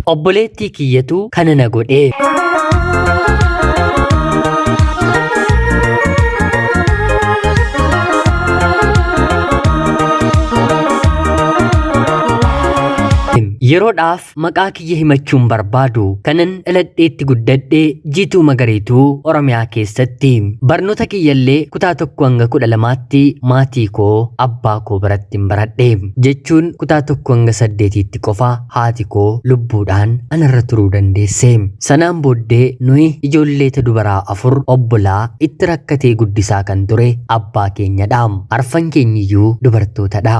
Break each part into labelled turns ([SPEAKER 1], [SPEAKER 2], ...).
[SPEAKER 1] Obboleettii kiyyatu kana na godhee. Yeroodhaaf maqaa kiyya himachuun barbaadu kanan dhaladheetti guddadhee jiituu magariituu Oromiyaa keessatti barnoota kiyyallee kutaa 1 hanga 12tti maatii koo abbaa koo biratti baradhe jechuun kutaa 1 hanga 8tti qofa haati koo lubbuudhaan anarra turuu dandeesse. Sanaan booddee nuyi ijoollee dubaraa 4 obbolaa itti rakkatee guddisaa kan ture abbaa keenyadha. Arfan keenyiyyuu dubartootadha.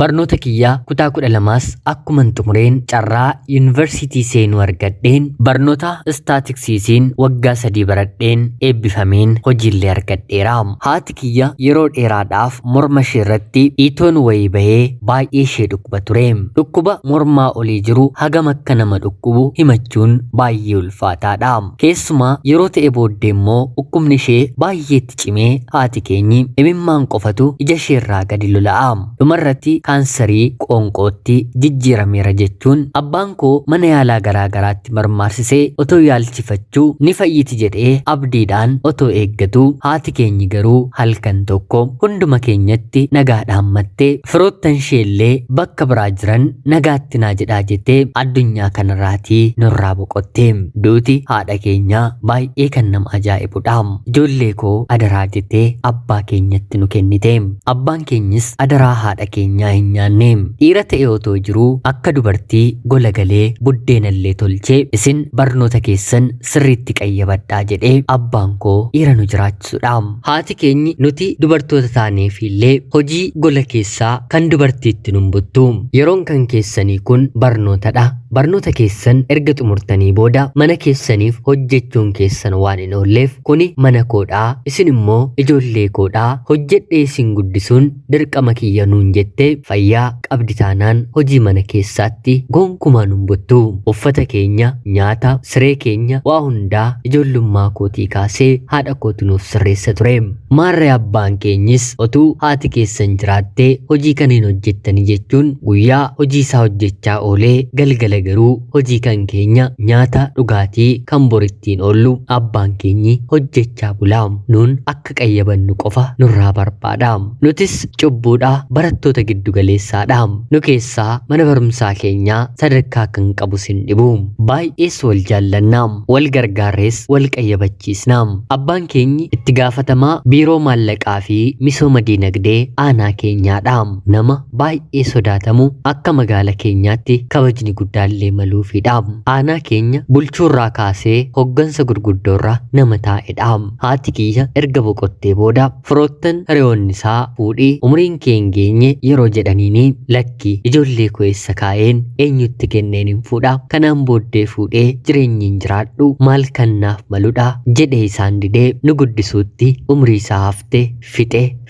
[SPEAKER 1] Barnoota kiyya kutaa 12s akkuman xumureen carraa yuunivarsiitii seenuu argadheen barnoota istaatiksiisiin waggaa 3 baradheen eebbifameen hojiillee argadheera. Haati kiyya yeroo dheeraadhaaf morma ishee irratti dhiitoon wayii bahee baay'ee ishee dhukkuba ture. Dhukkuba mormaa olii jiru hagam akka nama dhukkubu himachuun baay'ee ulfaataadha. Keessumaa yeroo ta'e booddee immoo dhukkubni ishee baay'eetti cimee haati keenyi imimmaan qofatu ija ishee irraa gadi lola'a. Dhumarratti kaansarii qoonqootti jijjiirameera jechuun abbaan koo mana yaalaa garaagaraatti marmaarsisee otoo yaalchifachuu ni fayyiti jedhee abdiidhaan otoo eeggatu haati keenyi garuu halkan tokko hunduma keenyatti nagaadhaan mattee firoottan isheellee bakka biraa jiran nagaatti naa jedhaa jettee addunyaa kanarraatii nurraa boqotte. Duuti haadha keenyaa baay'ee kan nama ajaa'ibudha. Ijoollee koo adaraa jettee abbaa keenyatti nu kennite. Abbaan keenyis adaraa haadha keenyaa hin nyaanne. Dhiira ta'e otoo jiruu akka dubartii gola galee buddeenallee tolchee isin barnoota keessan sirriitti qayyabadhaa jedhee abbaan koo dhiira nu jiraachisuudha. Haati keenyi nuti dubartoota taaneefillee hojii gola keessaa kan dubartiitti nun buttu. Yeroon kan keessanii kun barnootadha. Barnoota keessan erga xumurtanii booda mana keessaniif hojjechuun keessan waan hin oolleef kuni mana koodhaa isin immoo ijoollee koodhaa hojjedhee isin guddisuun dirqama kiyya nuun jettee fayyaa qabdi taanaan hojii mana keessaatti gonkumaa nun buttu. Uffata keenya, nyaata, siree keenya waa hundaa ijoollummaa kootii kaasee haadha kootu nuuf sirreessa ture. Maarree abbaan keenyis otuu haati keessan jiraattee hojii kana hin hojjettanii jechuun guyyaa hojii isaa hojjechaa oolee galgala garuu hojii kan keenya nyaata dhugaatii kan borittiin oollu abbaan keenyi hojjechaa bulaa. Nuun akka qayyabannu qofa nurraa barbaada. Nutis cubbuudha barattoota giddu galeessaadha. Nu keessaa mana barumsaa keenyaa sadarkaa kan qabu sin dhibu. Baay'ees wal jaallannaa. Wal gargaarrees wal qayyabachiisnaa. Abbaan keenyi itti gaafatamaa biiroo maallaqaa fi misooma diinagdee aanaa keenyaadha. Nama baay'ee sodaatamu akka magaala keenyaatti kabajni guddaallee maluufidha. Aanaa keenya bulchuurraa kaasee hoggansa gurguddoorra nama taa'edha. Haati kiyya erga boqottee booda firoottan hiriyoonni isaa fuudhii umriin kee hin geenye yeroo jedhaniini lakki ijoollee koo eessa kaa'een eenyutti kenneen hin fuudha. Kanaan booddee fuudhee jireenyiin jiraadhu maal kannaaf maludha jedhee isaan didee nu guddisuutti umrii isaa hafte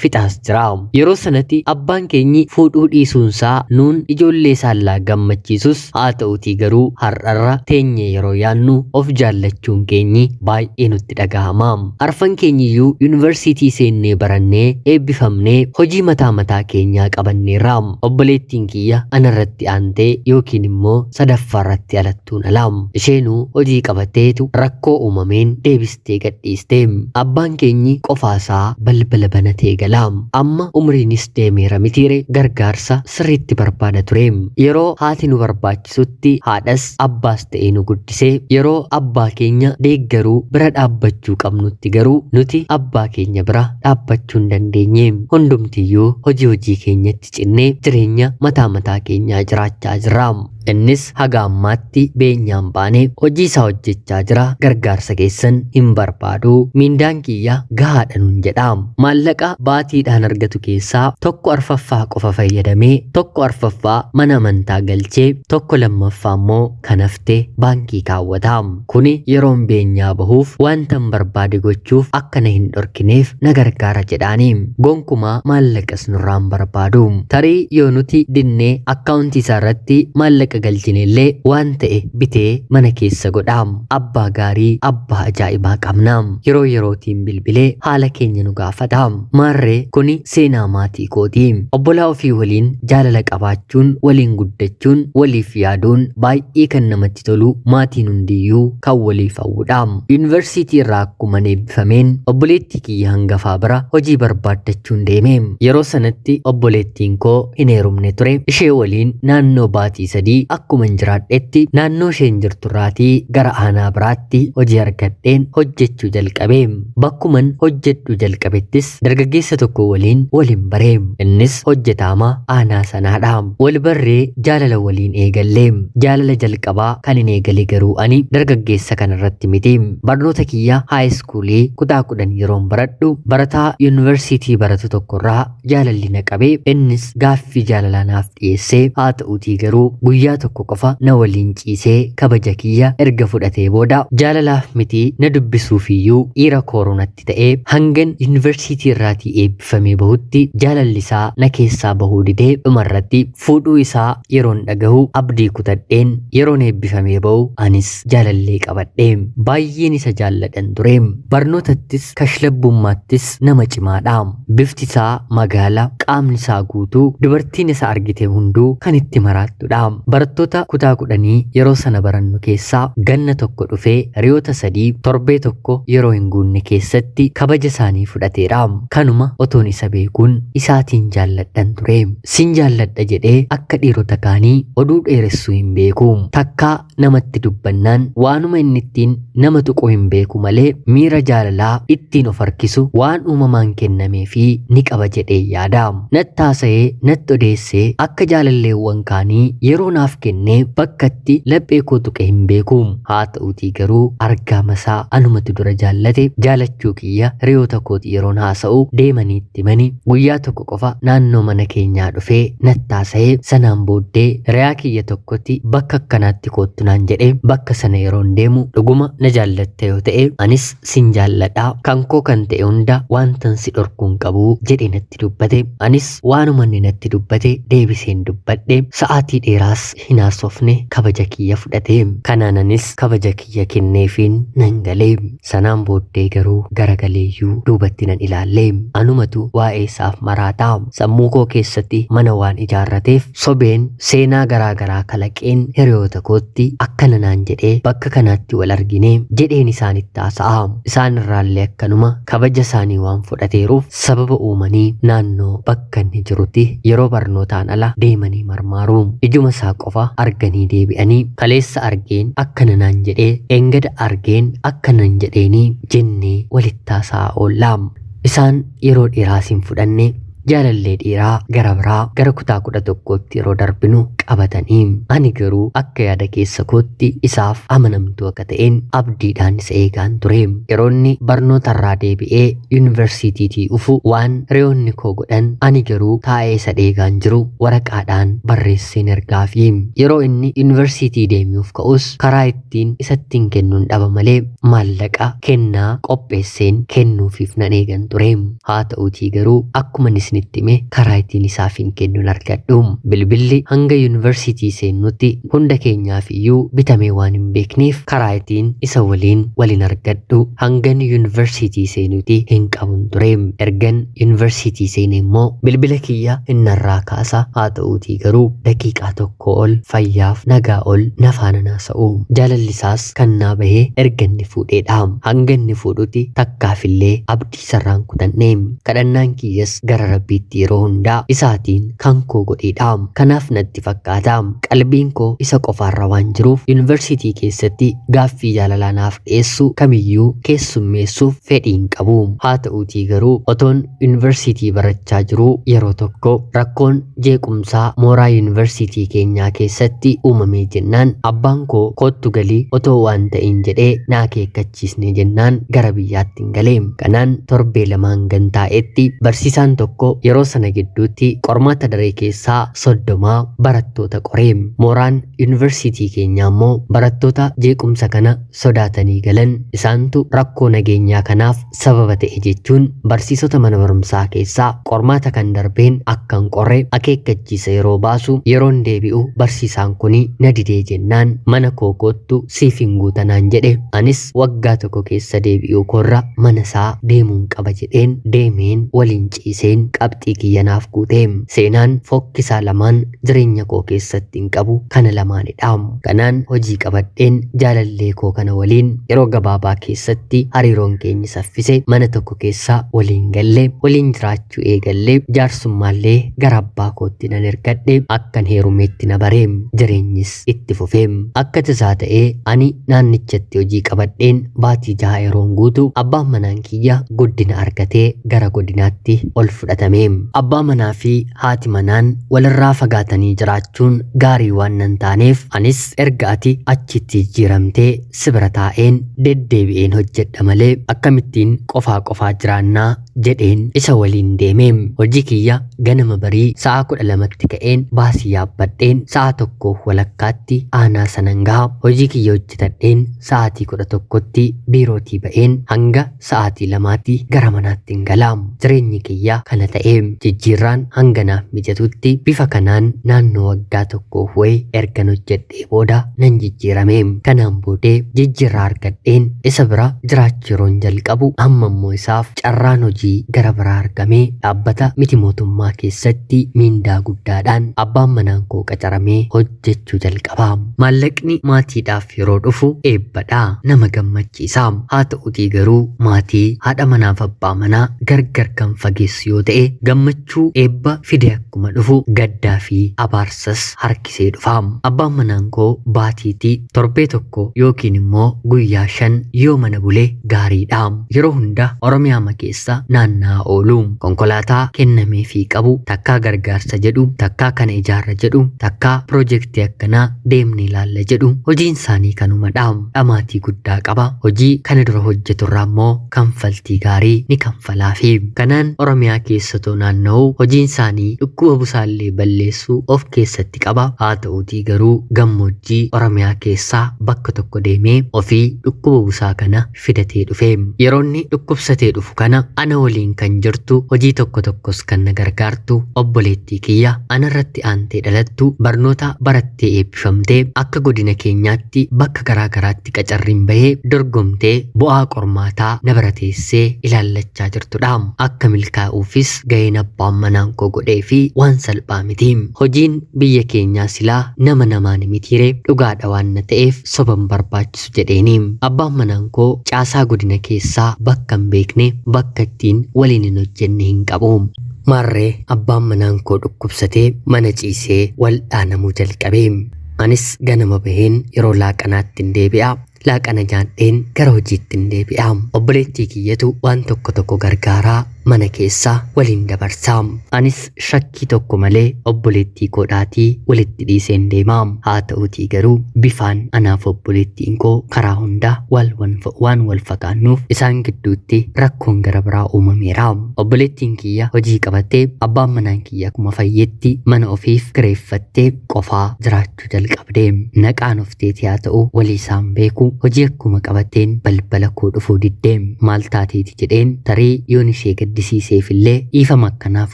[SPEAKER 1] fixaas jira. Yeroo sanatti abbaan keenyi fuudhuu dhiisuunsaa nuun ijoollee isaallaa gammachiisus haa ta'utii garuu har'arra teenye yeroo yaannu of jaallachuun keenyi baay'ee nutti dhagahama. Arfan keenyiyyuu yuunivarsiitii seennee barannee eebbifamnee hojii mataa keenyaa qabanneerra. Obboleettiin kiyya anarratti aantee yookiin immoo sadaffaarratti alattuun alaam. Isheenuu hojii qabateetu rakkoo uumameen deebistee gadhiiste. Abbaan keenyi qofaasaa balbala banatee galaam. Amma umriinis deemeera mitiire gargaarsa sirriitti barbaada ture. Yeroo haati nu barbaachisutti haadhas abbaas ta'ee nu guddisee yeroo abbaa keenya deeggaruu bira dhaabbachuu qabnutti garuu nuti abbaa keenya bira dhaabbachuu hin dandeenye. Hundumtiyyuu hojii keenyatti cinnee jireenya mataa keenyaa jiraachaa jirra. Innis haga ammaatti beenyaan baanee hojii isaa hojjechaa jira. Gargaarsa keessan hin barbaadu. Mindaan kiyya gahaadha nuun jedha. Maallaqa baatiidhaan argatu keessaa tokko arfaffaa qofa fayyadamee tokko arfaffaa mana amantaa galchee tokko lammaffaa immoo kan hafte baankii kaawwata. Kuni yeroon beenyaa bahuuf wanta barbaade gochuuf akka na hin dhorkineef na gargaara jedhaani. Gonkumaa maallaqas nurraan barbaadu. Tarii yoo nuti dinnee akkaawuntii isaa irratti maallaqa akka galchinellee waan ta'e bitee mana keessa godhaam. Abbaa gaarii abbaa ajaa'ibaa qabnaam. Yeroo yerootiin bilbilee haala keenya nu gaafataam. Maarree kuni seenaa maatii kootiim. Obbolaa ofii waliin jaalala qabaachuun, waliin guddachuun, waliif yaaduun baay'ee kan namatti tolu, maatiin hundiyyuu kan waliif hawwudhaam. Yuunivarsiitii irraa akkuma eebbifameen obboleettii kiyya hangafaa bira hojii barbaaddachuun deemeem. Yeroo sanatti obboleettiin koo hin heerumne ture. Ishee waliin naannoo baatii 3 akkuma jiraadhetti naannoo isheen jirturraatii gara aanaa biraatti hojii argadheen hojjechuu jalqabeem. Bakkuman hojjedhu jalqabettis dargaggeessa tokko waliin bareem. Innis hojjetaama aanaa sanaadhaam. Wal barree jaalala waliin eegalleem. Jaalala jalqabaa kan hin eegale garuu ani dargaggeessa kanarratti mitiim. Barnoota kiyya haayiskuulii kutaa 10 yeroon baradhu barataa yuunivarsiitii baratu tokkorraa jaalalli na qabee innis gaaffii jaalalaa naaf dhiyeessee haa ta'uutii garuu guyyaa tokko qofa na waliin ciisee kabaja kiyya erga fudhatee booda jaalalaaf miti na dubbisuufiyyuu dhiira koronatti ta'ee hangan yuunivarsiitii irraatii eebbifamee bahutti jaalalli isaa na keessaa bahuu didee dhumarratti fuudhuu isaa yeroon dhagahu abdii kutadheen yeroon eebbifamee bahu anis jaalallee qabadheem. Baay'een isa jaalladhan tureem. Barnootattis kashlabbummaattis nama cimaadhaam. Bifti isaa magaala, qaamni isaa guutuu, dubartiin isa argite hunduu kan itti maraattudhaam. Barattoota kutaa 10 yeroo sana barannu keessaa ganna tokko dhufee hiriyoota 3 torbee tokko yeroo hin guunne keessatti kabaja isaanii fudhateedhaam. Kanuma otoon isa beekuun isaatiin jaalladhan tureem. Sin jaalladha jedhee akka dhiirota kaanii oduu dheeressuu hin beekuum. Takkaa namatti dubbannaan waanuma inni ittiin nama tuqu hin beeku malee miira jaalalaa ittiin of harkisu waan uumamaan kennamee fi ni qaba jedhee yaadaam. Natti haasa'ee natti odeessee akka jaalalleewwan kaanii yeroo naaf kennee bakkatti laphee koo tuqe hin beekuum. Haa ta'uutii garuu argaa masaa anumatu dura jaallate jaalachuu kiyya hiriyoota kooti yeroon haasa'u deemanii itti mani guyyaa tokko qofa naannoo mana keenyaa dhufee natti haasa'ee sanaan booddee hiriyaa kiyya tokkotti bakka akkanaatti koottu naan jedhee bakka sana yeroon deemu dhuguma na jaallatta yoo ta'e anis sin jaalladhaa kan koo kan ta'e hunda waantan si dhorkuun qabu jedhee natti dubbate. Anis waanuma inni natti dubbate deebiseen dubbadhe. Sa'aatii dheeraas hin haasofne kabaja kiyya fudhate. Kanaan anis kabaja kiyya kenneefiin nan galee. Sanaan booddee garuu garagaleeyyuu duubatti nan ilaalle. Anumatu waa'ee isaaf maraataa. Sammuu koo keessatti mana waan ijaarrateef sobeen seenaa garaagaraa kalaqeen hiriyoota kootti akkana naan jedhee bakka kanaatti wal argine jedheen isaanitti haasa'a. Isaan irraallee akkanuma kabaja isaanii waan fudhateeruuf sababa uumanii naannoo bakka inni jirutti yeroo barnootaan ala deemanii marmaaru. Ijuma isaa qofa arganii deebi'anii kaleessa argeen akkana naan jedhee engada argeen akkanan jedheenii jennee walitti haasa'a oollaam. Isaan yeroo dheeraas hin fudhanne jaalallee dhiiraa gara biraa gara kutaa 11tti yeroo darbinu qabatanii ani garuu akka yaada keessa kootti isaaf amanamtuu akka ta'een abdiidhaan isa eegaan ture. Yeroonni barnootarraa deebi'ee yuunivarsiitiitii dhufu waan hiriyoonni koo godhan ani garuu taa'ee isa eegaan jiru waraqaadhaan barreesseen ergaafi. Yeroo inni yuunivarsiitii deemuuf ka'us karaa ittiin isattiin kennuun dhaba malee maallaqa kennaa qopheesseen kennuufiif nan eegan ture. Haa ta'uutii garuu akkuma isinitti hime karaa ittiin isaaf hin kennuun argadhu. Bilbilli hanga yuunivarsiitii seennutti hunda keenyaaf iyyuu bitamee waan hin beekneef karaa ittiin isa waliin argadhu hangan yuunivarsiitii seenuti hin qabun ture. Ergan yuunivarsiitii seene immoo bilbila kiyya innarraa kaasa. Haa ta'uutii garuu daqiiqaa tokko ol fayyaaf nagaa ol nafaana naasa'u. Jaalallisaas kan naa bahee erga inni fuudheedha. Hanga inni fuudhuti takkaafillee abdii sarraan kutanne. Kadhannaan kiyyas gara rabbiitti yeroo hundaa isaatiin kan koo godheedha. Kanaaf natti fakkaata qalbiin koo isa qofaarra waan jiruuf yuunivarsiitii keessatti gaaffii jaalalaa naaf dhiyeessu kamiyyuu keessummeessuuf fedhiin qabu. Haa ta'uutii garuu otoon yuunivarsiitii barachaa jiru yeroo tokko rakkoon jeequmsaa mooraa yuunivarsiitii keenyaa keessatti uumamee jennaan abbaan koo kottu galii otoo waan ta'in jedhee na akeekkachiisne jennaan gara biyyaatti hin galee. Kanaan torbee lamaan gantaa'etti barsiisaan tokko yeroo sana gidduutti qormaata daree keessaa 30 barattoota qoreem. Mooraan yuunivarsiitii keenyaa immoo barattoota jeequmsa kana sodaatanii galan isaantu rakkoo nageenyaa kanaaf sababa ta'e jechuun barsiisota mana barumsaa keessaa qormaata kan darbeen akkan qorre akeekkachiisa yeroo baasu yeroon deebi'u barsiisaan kuni na didee jennaan mana koo koottu siif hin guutanaan jedhe. Anis waggaa tokko keessa deebi'uu korra mana isaa deemuun qaba jedheen deemeen waliin ciiseen qabxii kiyyanaaf guuteem. Seenaan fokkisaa lamaan jireenya koo keessatti hin qabu kana lamaanidhaam. Kanaan hojii qabadheen jaalallee koo kana waliin yeroo gabaabaa keessatti hariiroon keenya saffise mana tokko keessa waliin galle waliin jiraachuu eegalle jaarsummaallee gara abbaa kootti nan ergadhe akkan heerumeetti na bareem jireenyis itti fufeem. Akka tasaa ta'ee ani naannichatti hojii qabadheen baatii 6 yeroon guutu abbaan manaan kiyya guddina argatee gara godinaatti ol fudhatameem. Abbaa manaa fi haati manaan walirraa fagaatanii jiraachuun gaarii waan nan taaneef anis erga ati achitti jijjiiramtee si bira taa'een deddeebi'een hojjedha malee akkamittiin qofaa jiraannaa jedheen isa waliin deemeem. Hojii kiyya ganama barii sa'a 12tti ka'een baasii yaabbadheen sa'a 1:00 aanaa sanan gaha. Hojii kiyya hojjetadheen sa'aatii 11tti biirootii ba'een hanga sa'aatii 2tti gara manaatti hin galaam. Jireenyi kiyya kana ta'eem. Jijjiirraan hanga naaf mijatutti bifa kanaan naannoo waggaa tokkoo wayii ergan hojjedhee booda nan jijjiirameem. Kanaan boodee jijjiirraa argadheen isa bira jiraachuu yeroon jalqabu amma immoo isaaf carraan hojii gara biraa argamee dhaabbata miti mootummaa keessatti miindaa guddaadhaan abbaan manaan koo qacaramee hojjechuu jalqabaam. Maallaqni maatiidhaaf yeroo dhufu eebbadhaa nama gammachiisaam. Haa ta'utii garuu maatii haadha manaaf abbaa manaa gargar kan fageessu yoo ta'e gammachuu eebba fide akkuma dhufu gaddaa fi abaarsas harkisee dhufaam. Abbaan manaan koo baatiitii torbee tokko yookiin immoo guyyaa 5 yoo mana bulee gaariidhaam. Yeroo hunda Oromiyaa keessa naanna'aa ooluum. Konkolaataa kennameefii qabu takkaa gargaarsa jedhu takkaa kana ijaarra jedhu takkaa piroojeektii akkanaa deemnee ilaalla jedhu hojiin isaanii kanumadhaam. Dhamaatii guddaa qaba. Hojii kana dura hojjeturraa immoo kanfaltii gaarii ni kanfalaafi. Kanaan Oromiyaa keessatoo naanna'u hojiin isaanii dhukkuba busaallee balleessuu of keessatti qaba. Haa ta'uutii garuu gammoojjii Oromiyaa keessaa bakka tokko deemee ofii dhukkuba busaa kana fidatee dhufeem. Yeroonni dhukkubsatee dhufu kana ana waliin kan jirtu hojii tokkos kan na gargaartu obboleettii kiyya ana irratti aantee dhalattu barnoota barattee eebbifamtee akka godina keenyaatti bakka garaa garaatti qacarriin bahee dorgomtee bu'aa qormaataa na barateessee ilaallachaa jirtudhaam. Akka milkaa'uufis gaheen abbaan manaan koo godhee fi waan salphaa mitiim. Hojiin biyya keenyaa silaa nama namaan mitiiree dhugaadha waan na ta'eef soban barbaachisu jedheeniim. Abbaan manaan koo caasaa godina keessaa bakka hin beekne bakka ittiin waliin hin hojjenne hin qabuum. Maarree abbaan manaan koo dhukkubsatee mana ciisee wal dhaanamuu jalqabeem. Anis ganama baheen yeroo laaqanaatti hin deebi'a. Laaqana nyaadheen gara hojiitti hin deebi'aam. Obboleettii kiyyatu waan tokko gargaaraa mana keessaa waliin dabarsaam. Anis shakkii tokko malee obboleettii koodhaatii walitti dhiiseen deemaam. Haa ta'uutii garuu bifaan anaaf obboleettiin koo karaa hundaa waan wal fakkaannuuf isaan gidduutti rakkoon gara biraa uumameeraam. Obboleettiin kiyya hojii qabattee abbaan manaan kiyya akkuma fayyetti mana ofiif kireeffattee qofaa jiraachuu jalqabdeem. Naqaan of teetii haa ta'u walii isaan beeku hojii akkuma qabatteen balbala koo dhufuu diddeem. Maal taateeti jedheen tarii yoon ishee gaddisiiseefillee dhiifama akkanaaf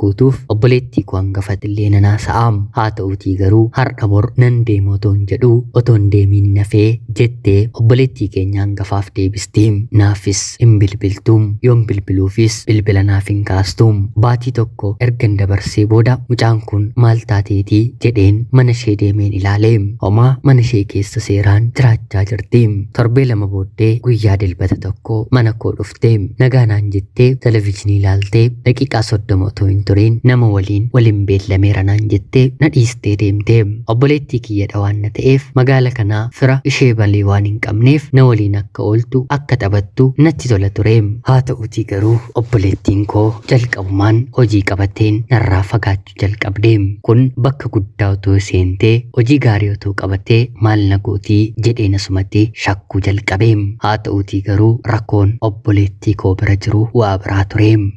[SPEAKER 1] guutuuf obboleettii koo hangafatillee nanaa sa'aam. Haa ta'uutii garuu har'a bor nan deema otoon jedhu otoon deemiin nafee jettee obboleettii keenya hangafaaf deebisteem. Naafis hin bilbiltuum. Yoon bilbiluufis bilbila naaf hin kaastuum. Baatii tokko ergan dabarsee booda mucaan kun maal taateetii jedheen mana ishee deemeen ilaaleem. Homaa mana ishee keessa seeraan jiraachaa jirtiim. Torbee 2 booddee guyyaa dilbata tokko mana koo dhufteem. Nagaanaan jettee televiizinii ilaaltee daqiiqaa 30 otoo hin turiin nama waliin beellameera naan jettee na dhiistee deemteem. Obboleettii kiyyadha waan na ta'eef magaala kanaa fira ishee balee waan hin qabneef na waliin akka ooltu akka taphattu natti tola tureem. Haa ta'uutii garuu obboleettiin koo jalqabumaan hojii qabatteen narraa fagaachuu jalqabdeem. Kun bakka guddaa otoo seentee hojii gaarii otoo qabattee maal na gootii jedhee nasumatti shakkuu jalqabeem. Haa ta'uutii garuu rakkoon obboleettii koo bira jiru waa biraa tureem.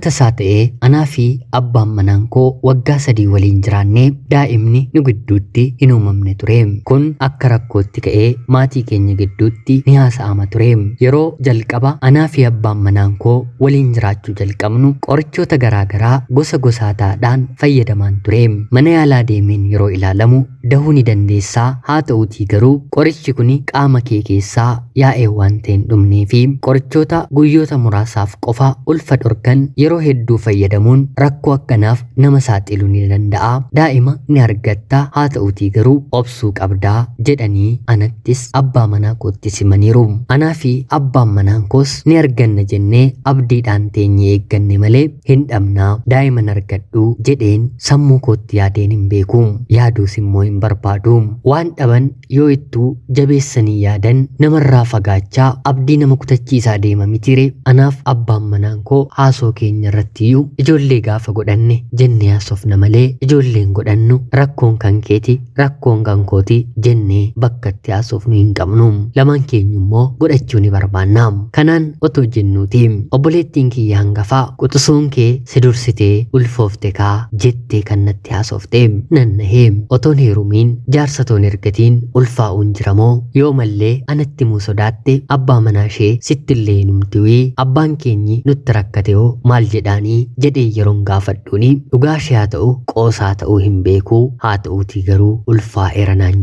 [SPEAKER 1] tasaa ta'ee anaa fi abbaan manaan koo waggaa 3 waliin jiraannee daa'imni nu gidduutti hin uumamne ture. Kun akka rakkootti ka'ee maatii keenya gidduutti ni haasa'ama ture. Yeroo jalqaba anaa fi abbaan manaan koo waliin jiraachuu jalqabnu qorichoota garaagaraa gosa gosaataadhaan fayyadamaan ture. Mana yaalaa deemeen yeroo ilaalamu dahuu ni dandeessaa, haa ta'uutii garuu qorichi kun qaama kee keessaa yaa'ee waan ta'e hin dhumnee fi qorichoota guyyoota muraasaaf qofa ulfa dhorkan yeroo hedduu fayyadamuun rakkoo akkanaaf nama saaxiluu ni danda'a. Daa'ima ni argatta, haa ta'uutii garuu obsuu qabdaa jedhanii anattis abbaa manaa kootti simaniiru. Anaa fi abbaan manaan koos ni arganna jennee abdiidhaan teenyee eegganne malee hin dhabnaa daa'iman argadhu jedheen sammuu kootti yaadeen hin beeku. Yaaduus immoo hin barbaadu. Waan dhaban yoo ittuu jabeessanii yaadan namarraa fagaachaa abdii nama kutachiisaa deema mitire. Anaaf abbaan manaan koo haasoo keenya irrattiyyuu ijoollee gaafa godhanne jennee haasofna malee ijoolleen godhannu rakkoon kan keeti rakkoon kan kooti jennee bakkatti haasofnu hin qabnu. Lamaan keenyu immoo godhachuu ni barbaanna. Kanaan otoo jennuuti obboleettiin kiyya hangafaa quxusuun kee si dursitee ulfoofte kaa jettee kan natti haasofte. Nannahee otoon heerumiin jaarsa toon ergatiin ulfaa'uun jiramoo yoo mallee anatti muu sodaatte abbaa manaa ishee sittillee numtiwii abbaan keenyi nutti rakkate hoo maal jedhaanii jedhee yeroon gaafadhuuni dhugaa ishee haa ta'u qoosaa ta'uu hin beekuu, haa ta'uutii garuu ulfaa'eera naan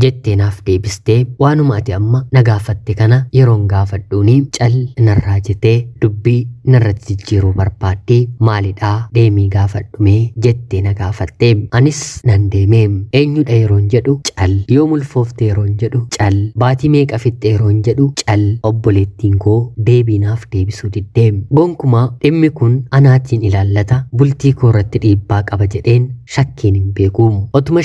[SPEAKER 1] jettee naaf deebistee waanuma ati amma na gaafatte kana yeroon gaafadhuuni cal narraa jettee dubbii narratti jijjiiruu barbaaddee maalidhaa deemii gaafadhume jettee na gaafatte. Anis nan deemee eenyudha yeroon jedhu cal, yoo ulfoofte yeroon jedhu cal, baatii meeqa fixxe yeroon jedhu cal. Obboleettiin koo deebiinaaf deebisuu diddee gonkumaa dhimmi kun anaatiin ilaallata bultii koo irratti dhiibbaa qaba jedheen shakkiin hin beeku. Otuma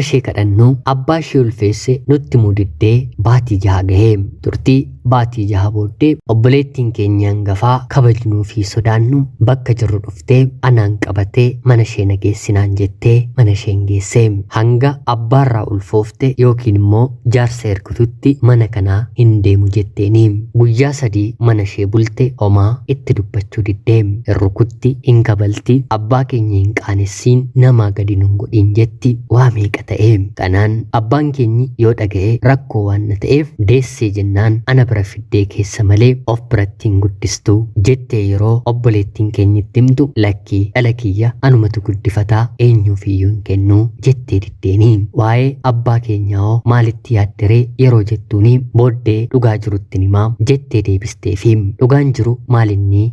[SPEAKER 1] ishee kadhannuu abbaa ishee ulfeesse nutti mudiddee baatii 6 gahee. Turtii baatii 6 booddee obboleettiin keenya hangafaa kabajnuu fi sodaannu bakka jirru dhuftee anaan qabatee mana ishee na geessinaan jettee mana isheen geessee hanga abbaarraa ulfoofte yookiin immoo jaarsa ergututti mana kanaa hin deemu jetteeni. Guyyaa 3 mana ishee bulte homaa itti dubbachuu diddee rukutti hin kabalti abbaa keenya hin qaanessiin namaa gadi nun godhin jetti. Waa meeqa ta'e. Kanaan abbaan keenyi yoo dhaga'e rakkoo waan na ta'eef deessee jennaan ana bira fiddee keessa malee of biratti hin guddistu jettee yeroo obboleettiin keenyitti himtu lakkii dhala kiyya anumatu guddifataa eenyuuf iyyuu hin kennu jettee diddeeni. Waa'ee abbaa keenyaa hoo maalitti yaaddaree yeroo jettuuni booddee dhugaa jirutti himaa jettee deebisteefi dhugaan jiru maalinni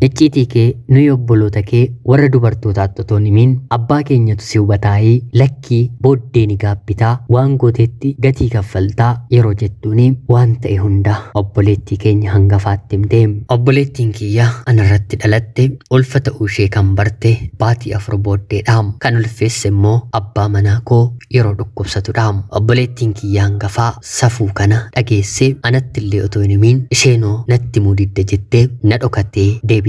[SPEAKER 1] icciitii kee nuyi obboloota kee warra dubartootaatti otoo himiin abbaa keenyatu si hubataayii lakkii booddee ni gaabbitaa waan gooteetti gatii kaffaltaa yeroo jettuuni waan ta'e hunda obboleettii keenya hangafaatti himtee. Obboleettiin kiyya anarratti dhalatte ulfa ta'uu ishee kan barte baatii 4 booddeedha. Kan ulfeesse immoo abbaa manaa koo yeroo dhukkubsatudha. Obboleettiin kiyya hangafaa safuu kana dhageessee anattillee otoo hin himiin isheenoo natti mudidda jettee na dhokattee deebitee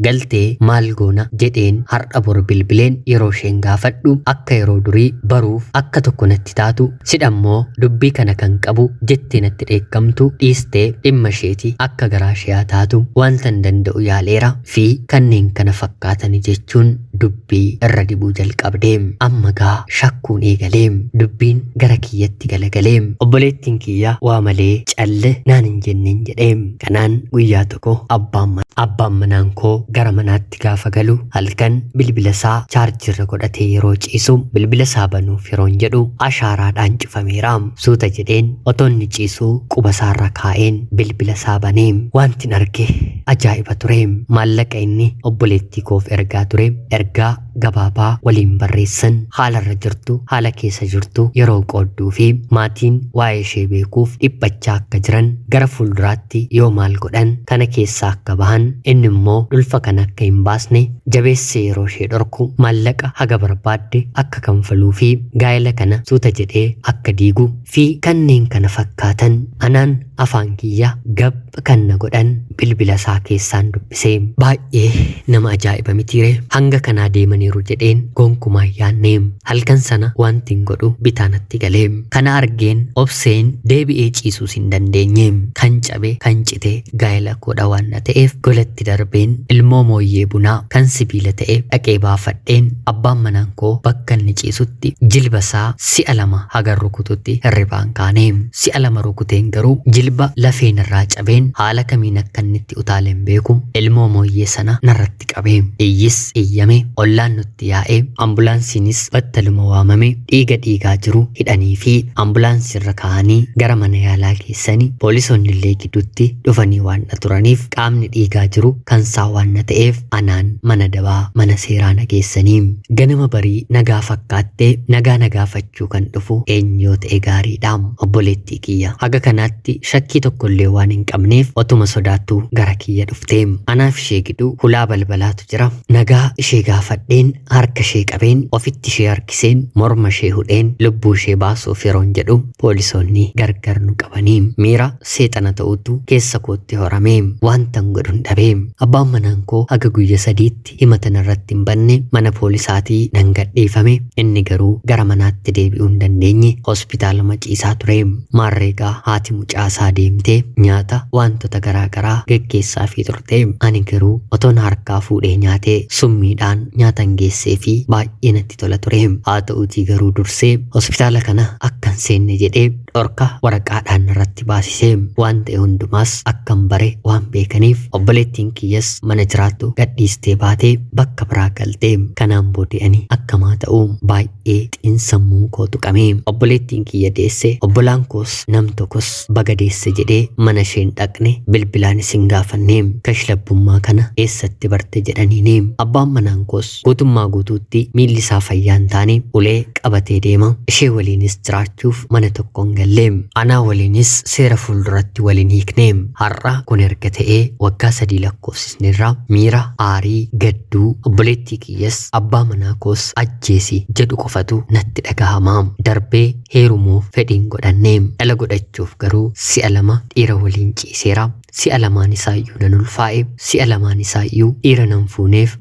[SPEAKER 1] galtee maal goona jedheen har'a bor bilbileen yeroo isheen gaafadhu akka yeroo durii baruuf akka tokko natti taatu sidhammoo dubbii kana kan qabu jettee natti dheekkamtu dhiistee dhimma isheeti akka garaa ishee taatu wanta hin danda'u yaaleera fi kanneen kana fakkaatani jechuun dubbii irra dibuu jalqabdee amma gaa shakkuun eegalee dubbiin gara kiyyatti galagalee obboleettiin kiyya waa malee calle naan hin jenneen jedhee. Kanaan guyyaa tokko abbaan manaan koo gara manaatti gaafa galu halkan bilbila isaa chaarjirra godhatee yeroo ciisu bilbila isaa banuuf yeroon jedhu ashaaraadhaan cufameera. Suuta jedheen otoonni ciisuu quba isaarra kaa'een bilbila isaa banee wantin arge ajaa'iba ture. Maallaqa inni obboleettii koof ergaa ture ergaa gabaabaa waliin barreessan haalarra jirtu haala keessa jirtu yeroo qoodduu fi maatiin waa'ee ishee beekuuf dhiphachaa akka jiran gara fuulduraatti yoo maal godhan kana keessaa akka bahan inni immoo ulfa kana akka hin baasne jabeessee yeroo ishee dhorku maallaqa haga barbaadde akka kanfaluu fi gaa'ela kana suuta jedhee akka diigu fi kanneen kana fakkaatan anaan afaan kiyya gab kan na godhan bilbila isaa keessaan dubbisee baay'ee nama ajaa'iba mitiire hanga kanaa deemanii deemaniiru jedheen gonkumaa yaanneem. Halkan sana wanti hin godhu bitaanatti galeem. Kana argeen obseen deebi'ee ciisuus hin dandeenyeem. Kan cabe kan cite gaa'ela koodha waan ta'eef golatti darbeen ilmoo mooyyee bunaa kan sibiila ta'e dhaqee baafadheen abbaan manaan koo bakka inni ciisutti jilbasaa si'a lama haga rukututti hirribaan kaaneem. Si'a lama rukuteen garuu jilba lafeen irraa cabeen haala kamiin akka inni itti utaaleen beeku ilmoo mooyyee sana narratti qabeem. Iyyis iyyame ollaan nutti yaa'ee ambulaansiinis battaluma waamame dhiigaa jiru hidhanii fi ambulaansiirra kaa'anii gara mana yaalaa geessanii poolisoonni illee gidduutti dhufanii waan turaniif qaamni dhiigaa jiru kan isaa waan ta'eef anaan mana dabaa mana seeraa nageessanii. Ganama barii nagaa fakkaattee nagaafachuu kan dhufu eenyoo ta'e gaariidha obboleettii kiyya. Haga kanaatti shakkii tokkollee waan hin qabneef otuma sodaattuu gara kiyya dhufteem. Anaaf ishee gidduu hulaa balbalaatu jira. Nagaa ishee gaafadheen harka ishee qabeen ofitti ishee harkiseen morma ishee hudheen lubbuu ishee baasuuf yeroon jedhu poolisoonni gargar nu qabanii miira seexana ta'utu keessa kootti horameem. Wantan godhun dhabeem. Abbaan manaan koo haga guyya sadiitti himatan irratti hin banne mana poolisaatii nan gadhiifame. Inni garuu gara manaatti deebi'uu hin dandeenye hospitaaluma ciisaa tureem. Maarreegaa haati mucaasaa deemtee nyaata wantoota garaagaraa geggeessaa fi turteem. Ani garuu otoon harkaa fuudhee nyaatee summiidhaan nyaatan geessee fi baay'ee natti tola tureem. Haa ta'uutii garuu dursee hospitaala kana akkan seenne jedhee dhorka waraqaadhaan irratti baasiseem. Waan ta'e hundumaas akkan bare waan beekaniif obboleettiin kiyyas mana jiraattu gadhiistee baatee bakka biraa galteem. Kanaan booddee akkamaa ta'uu baay'ee xiinsammuu koo tuqameem. Obboleettiin kiyya deesse obbolaan koos nam tokkos baga deesse jedhee mana isheen dhaqne bilbilaanis hin gaafanneem. Kashlabbummaa kana eessatti barte jedhaniineem. Abbaan manaan koos guutummaa guutuutti miilli isaa fayyaa hin taane ulee qabatee deema. Ishee waliinis jiraachuuf mana tokkoon galleem. Anaa waliinis seera fuulduratti waliin hiikneem. Har'a kun erga ta'ee waggaa 3 lakkoofsisneerra miira aarii gadduu obboleettii kiyyas abbaa manaa koos ajjeesi jedhu qofatu natti dhagahamaam. Darbee heerumuuf fedhiin godhanneem. Dhala godhachuuf garuu si'a 2 dhiira waliin ciiseera. Si'a lamaan isaayyuu nan ulfaa'e. Si'a lamaan isaayyuu dhiira nan fuuneef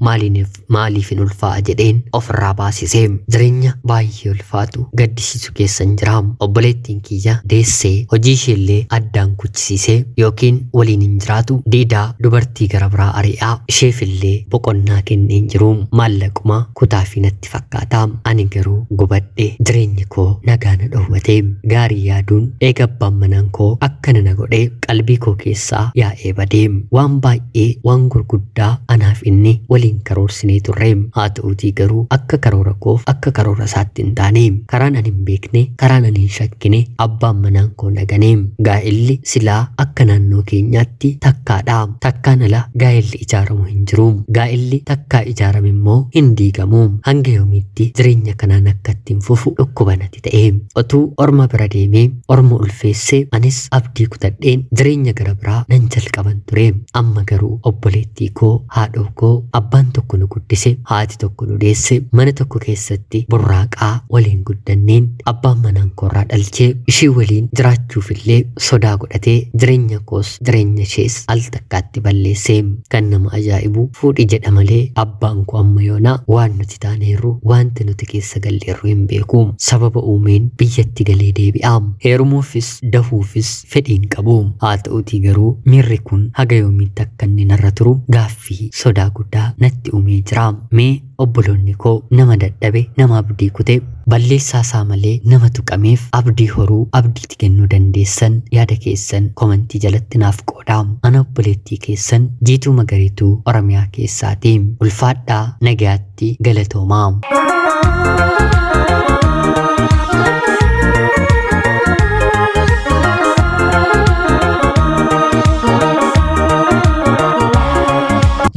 [SPEAKER 1] maaliif hin ulfaa'a jedheen ofirraa baasiseem. Jireenya baay'ee ulfaatu gaddisiisu keessan jiraam. Obboleettiin kiyya deessee hojii isheellee addaan kuchisiisee yookiin waliin hin jiraatu diidaa dubartii gara biraa ari'aa isheefillee boqonnaa kenneen jiruum. Maallaquma kutaa fi natti fakkaataam. Ani garuu gubadhe jireenyi koo nagaa na dhowwateem. Gaarii yaaduun eega abbaan manaan koo akkana na godhee qalbii koo keessaa yaa'ee badeem. Waan baay'ee waan gurguddaa anaaf inni waliin karoorsinee turreem. Haa ta'uutii garuu akka karoora koof akka karoora isaatti hin taaneem. Karaan ani hin beekne karaan ani hin shakkine abbaan manaan koo naganeem. Gaa'illi silaa akka naannoo keenyaatti takkaadhaam. Takkaan ala gaa'illi ijaaramu hin jiruum. Gaa'illi takkaa ijaarame immoo hin diigamuum. Hanga yoomiitti jireenya kanaan akka ittiin fufu dhukkuba natti ta'eem. Otuu orma bira deemee orma ulfeessee anis abdii kutadheen jireenya gara biraa nan jalqaban tureem. Amma garuu obboleettii koo haadhoo koo abbaan tokko nu guddise haati tokko nu deesse mana tokko keessatti burraaqaa waliin guddanneen abbaan manaan koorraa dhalchee ishii waliin jiraachuufillee sodaa godhatee jireenya koos jireenya ishees al takkaatti balleesseem. Kan nama ajaa'ibu fuudhi jedha malee abbaan koo amma yoonaa waan nuti taaneerru wanti nuti keessa galleerru hin beekuum. Sababa uumeen biyyatti galee deebi'aam. Heerumuufis dahuufis fedhiin qabuum. Haa ta'uutii garuu miirri kun haga yoomiitti akka inni narra turu gaaffii sodaa guddaa natti uumee jiraam. Mee obboloonni koo nama dadhabe nama abdii kutee balleessaa isaa malee nama tuqameef abdii horuu abdiitti kennuu dandeessan yaada keessan komentii jalatti naaf qoodaam. Ana obboleettii keessan Jiituu Magariituu Oromiyaa keessaatiin ulfaadhaa nagayaatti galatoomaam.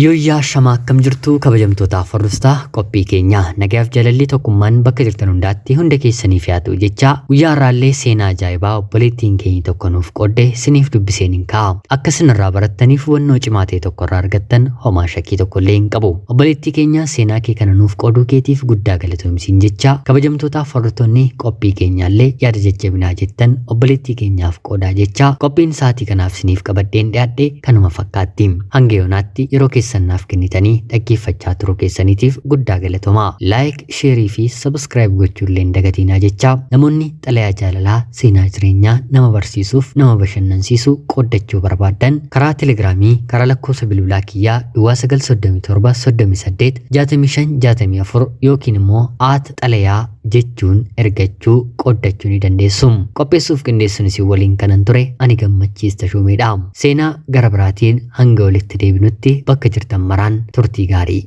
[SPEAKER 1] Yooyyaa shamaa akkam jirtu kabajamtootaaf hordoftoota qophii keenya nagaaf jalalli tokkummaan bakka jirtan hundaatti hunda keessaniif yaatu jecha guyyaa har'aallee seenaa ajaa'ibaa obboleettiin keenya tokko nuuf qoodde siniif dubbiseen hin kaa'u. Akka sinirraa barattaniif hubannoo cimaa ta'e tokko irraa argattan homaa shakkii tokkollee hin qabu. Obboleettii keenya seenaa kee kana nuuf qooduu keetiif guddaa galatoomsiin jecha kabajamtootaaf hordoftoonni qophii keenyaallee yaada jajjabinaa jettan obboleettii keenyaaf qoodaa jecha qophiin sa'aatii kanaaf siniif qabadheen dhiyaadhe kanuma fakkaatti. Hanga yoonaatti yeroo keessannaaf kennitanii dhaggeeffachaa turuu keessaniitiif guddaa galatoomaa. Like, share fi subscribe gochuullee hin dagatinaa jecha namoonni xalayaa jaalalaa seenaa jireenyaa nama barsiisuuf nama bashannansiisu qooddachuu barbaadan karaa Telegiraamii karaa lakkoofsa bilbilaa kiyyaa 937386564 yookiin immoo @xalayaa jechuun ergachuu qooddachuu ni dandeessu. Qopheessuuf qindeessuun isin waliin kanan ture ani Gammachiis Tashoomedha. Seenaa gara biraatiin hanga walitti deebinutti bakka jirtan maraan turtii gaarii.